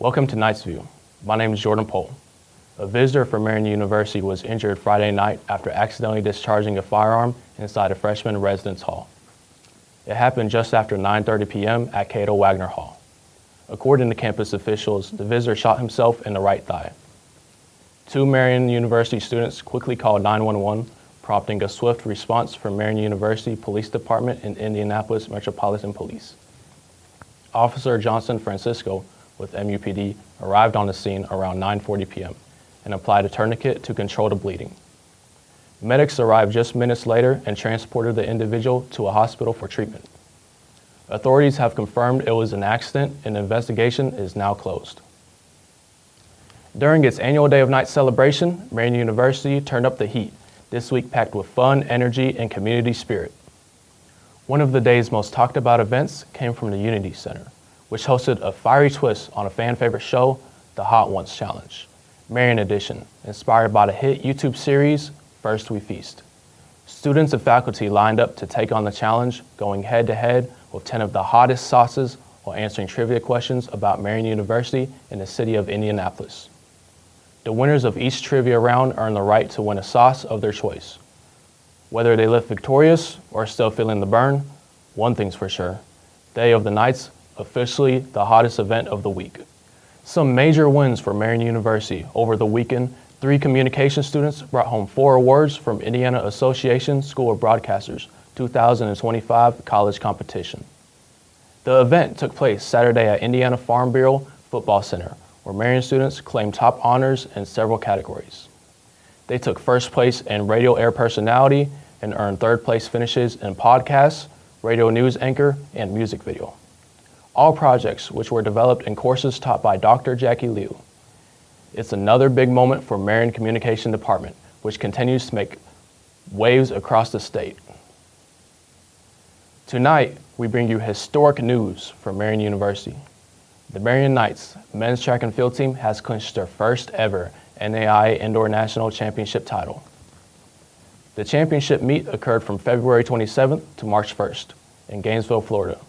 Welcome to Knights View. My name is Jordan Pohl. A visitor from Marian University was injured Friday night after accidentally discharging a firearm inside a freshman residence hall. It happened just after 9:30 p.m. at Cato Wagner Hall. According to campus officials, the visitor shot himself in the right thigh. Two Marian University students quickly called 911, prompting a swift response from Marian University Police Department and Indianapolis Metropolitan Police. Officer Johnson Francisco with MUPD arrived on the scene around 9:40 p.m. and applied a tourniquet to control the bleeding. Medics arrived just minutes later and transported the individual to a hospital for treatment. Authorities have confirmed it was an accident and the investigation is now closed. During its annual Day of Night celebration, Marian University turned up the heat, this week packed with fun, energy, and community spirit. One of the day's most talked about events came from the Unity Center, which hosted a fiery twist on a fan favorite show, the Hot Ones Challenge, Marian Edition, inspired by the hit YouTube series, First We Feast. Students and faculty lined up to take on the challenge, going head to head with 10 of the hottest sauces while answering trivia questions about Marian University in the city of Indianapolis. The winners of each trivia round earn the right to win a sauce of their choice. Whether they left victorious or still feeling the burn, one thing's for sure, Day of the Nights, officially the hottest event of the week. Some major wins for Marian University. Over the weekend, 3 communication students brought home 4 awards from Indiana Association School of Broadcasters 2025 college competition. The event took place Saturday at Indiana Farm Bureau Football Center, where Marian students claimed top honors in several categories. They took first place in radio air personality and earned third place finishes in podcasts, radio news anchor, and music video. All projects which were developed in courses taught by Dr. Jackie Liu. It's another big moment for Marian Communication Department, which continues to make waves across the state. Tonight, we bring you historic news from Marian University. The Marian Knights men's track and field team has clinched their first ever NAIA Indoor National Championship title. The championship meet occurred from February 27th to March 1st in Gainesville, Florida.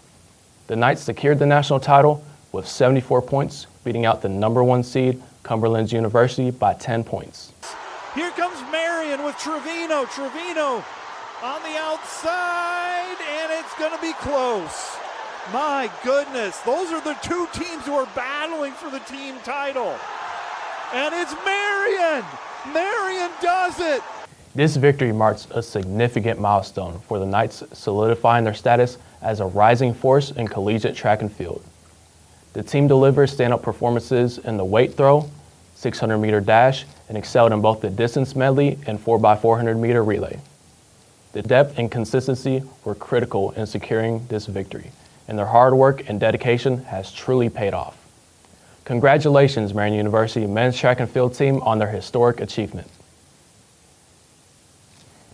The Knights secured the national title with 74 points, beating out the number 1 seed, Cumberland University, by 10 points. Here comes Marian with Trevino. Trevino on the outside, and it's going to be close. My goodness, those are the 2 teams who are battling for the team title. And it's Marian! Marian does it! This victory marks a significant milestone for the Knights, solidifying their status as a rising force in collegiate track and field. The team delivered stand-up performances in the weight throw, 600-meter dash, and excelled in both the distance medley and 4x400-meter relay. The depth and consistency were critical in securing this victory, and their hard work and dedication has truly paid off. Congratulations, Marian University men's track and field team, on their historic achievement.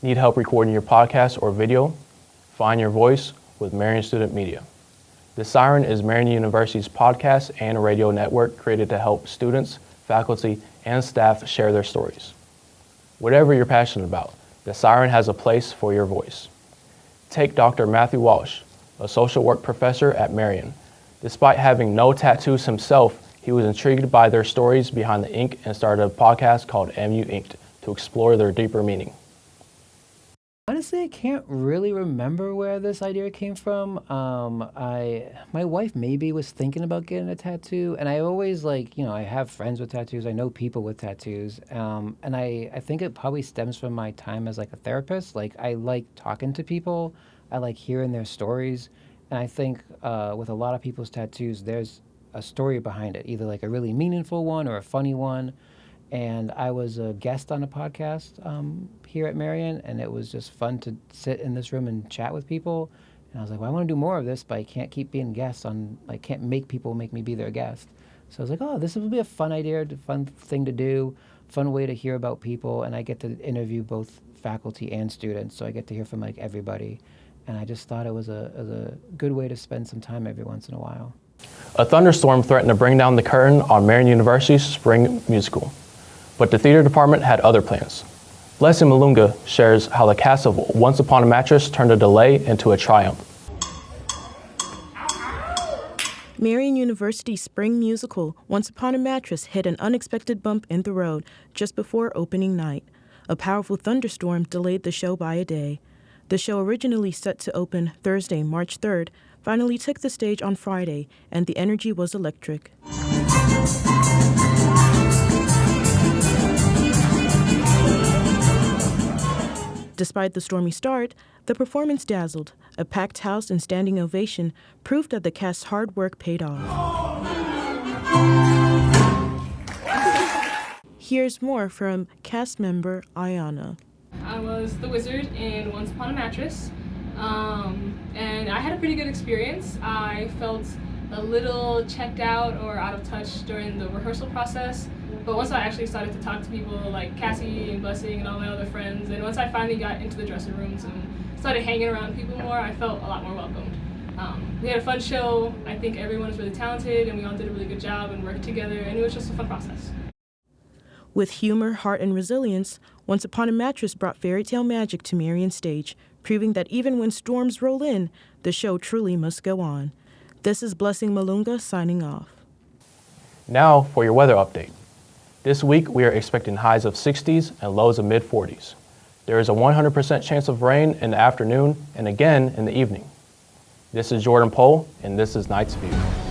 Need help recording your podcast or video? Find your voice with Marian Student Media. The Siren is Marian University's podcast and radio network created to help students, faculty, and staff share their stories. Whatever you're passionate about, The Siren has a place for your voice. Take Dr. Matthew Walsh, a social work professor at Marian. Despite having no tattoos himself, he was intrigued by their stories behind the ink and started a podcast called MU Inked to explore their deeper meaning. Honestly, I can't really remember where this idea came from. My wife maybe was thinking about getting a tattoo, and I always I have friends with tattoos. I know people with tattoos, and I think it probably stems from my time as a therapist. I like talking to people. I like hearing their stories, and I think with a lot of people's tattoos, there's a story behind it, either a really meaningful one or a funny one. And I was a guest on a podcast here at Marian, and it was just fun to sit in this room and chat with people. And I was like, well, I want to do more of this, but I can't keep being guests on, can't make people make me be their guest. So I was like, oh, this would be a fun idea, fun thing to do, fun way to hear about people. And I get to interview both faculty and students, so I get to hear from everybody. And I just thought it was a good way to spend some time every once in a while. A thunderstorm threatened to bring down the curtain on Marian University's spring musical, but the theater department had other plans. Blessing Malunga shares how the cast of Once Upon a Mattress turned a delay into a triumph. Marian University's spring musical, Once Upon a Mattress, hit an unexpected bump in the road just before opening night. A powerful thunderstorm delayed the show by a day. The show, originally set to open Thursday, March 3rd, finally took the stage on Friday, and the energy was electric. Despite the stormy start, the performance dazzled. A packed house and standing ovation proved that the cast's hard work paid off. Here's more from cast member Ayana. I was the wizard in Once Upon a Mattress, and I had a pretty good experience. I felt a little checked out or out of touch during the rehearsal process, but once I actually started to talk to people like Cassie and Blessing and all my other friends, and once I finally got into the dressing rooms and started hanging around people more, I felt a lot more welcomed. We had a fun show. I think everyone was really talented, and we all did a really good job and worked together, and it was just a fun process. With humor, heart, and resilience, Once Upon a Mattress brought fairy tale magic to Marian stage, proving that even when storms roll in, the show truly must go on. This is Blessing Malunga signing off. Now for your weather update. This week we are expecting highs of 60s and lows of mid-40s. There is a 100% chance of rain in the afternoon and again in the evening. This is Jordan Pohl, and this is Night's View.